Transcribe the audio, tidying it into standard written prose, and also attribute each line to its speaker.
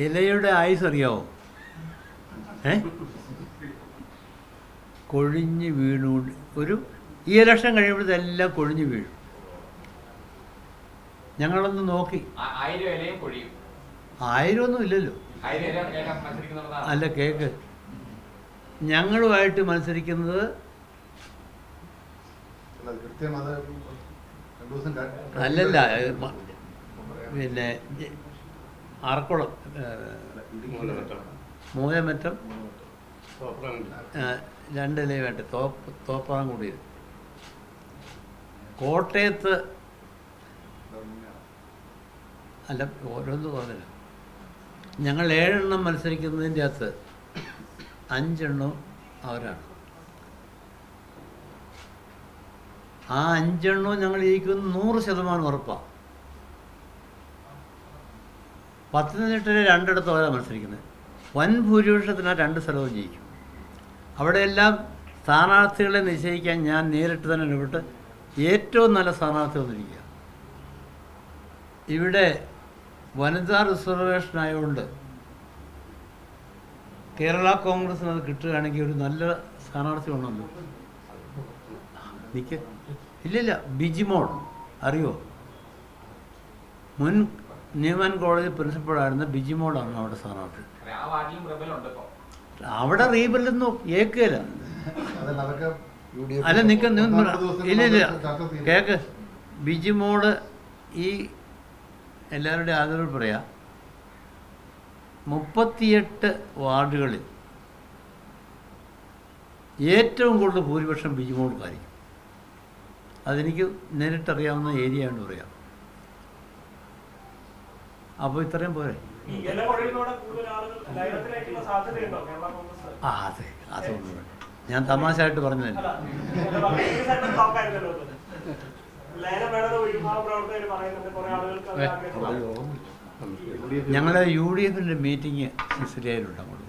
Speaker 1: ഇലയുടെ ആയുസ് അറിയാവോ? കൊഴിഞ്ഞ് വീണുകൊണ്ട് ഈ ഇലക്ഷൻ കഴിയുമ്പോഴത്തെല്ലാം കൊഴിഞ്ഞ് വീഴും. ഞങ്ങളൊന്ന് നോക്കി. 1000 ഒന്നും ഇല്ലല്ലോ. അല്ല, കേക്ക്, ഞങ്ങളുമായിട്ട് മത്സരിക്കുന്നത് അല്ലല്ല, പിന്നെ ആർക്കുളം, മൂലമറ്റം, 2 ഇല വേണ്ട, തോപ്രാൻ കൂടി. കോട്ടയത്ത് അല്ല, ഓരോന്ന് പറഞ്ഞില്ല. ഞങ്ങൾ 7 എണ്ണം മത്സരിക്കുന്നതിൻ്റെ അകത്ത് 5 എണ്ണം അവരാണ്. ആ 5 എണ്ണവും ഞങ്ങൾ ജയിക്കുന്ന 100% ഉറപ്പാണ്. പത്തനംതിട്ടയിലെ 2 അവരാണ് മത്സരിക്കുന്നത്. വൻ ഭൂരിപക്ഷത്തിനാണ് 2 സ്ഥലവും ജയിക്കും. അവിടെയെല്ലാം സ്ഥാനാർത്ഥികളെ നിശ്ചയിക്കാൻ ഞാൻ നേരിട്ട് തന്നെ ഇടപെട്ട് ഏറ്റവും നല്ല സ്ഥാനാർത്ഥി വന്നിരിക്കുക. ഇവിടെ വനിതാ റിസർവേഷൻ ആയതുകൊണ്ട് കേരള കോൺഗ്രസിന് അത് കിട്ടുകയാണെങ്കിൽ ഒരു നല്ല സ്ഥാനാർത്ഥി ഉണ്ടല്ലോ. ഇല്ലില്ല, ബിജിമോൾ അറിയോ? മുൻ ന്യൂമാൻ കോളേജ് പ്രിൻസിപ്പളായിരുന്ന ബിജിമോളാണ് അവിടെ സ്ഥാനാർത്ഥി. അവിടെ റീബില്ലെന്നോ ഏക്കല്ല. അല്ല, ഇല്ലില്ല, കേക്ക്, ബിജിമോള് ഈ എല്ലാവരുടെയും ആദരവ് പറയാം, 38 വാർഡുകളിൽ ഏറ്റവും കൂടുതൽ ഭൂരിപക്ഷം ബിജിമോൾക്കായിരിക്കും. അതെനിക്ക് നേരിട്ടറിയാവുന്ന ഏരിയ കൊണ്ട് പറയാം. അപ്പോൾ ഇത്രയും പോരെ? അതെ, അതൊന്നും വേണ്ട. ഞാൻ തമാശയായിട്ട് പറഞ്ഞതല്ല. ഞങ്ങളുടെ UDF മീറ്റിംഗ് സിസിലിയയിലുണ്ട്. അങ്ങോട്ട്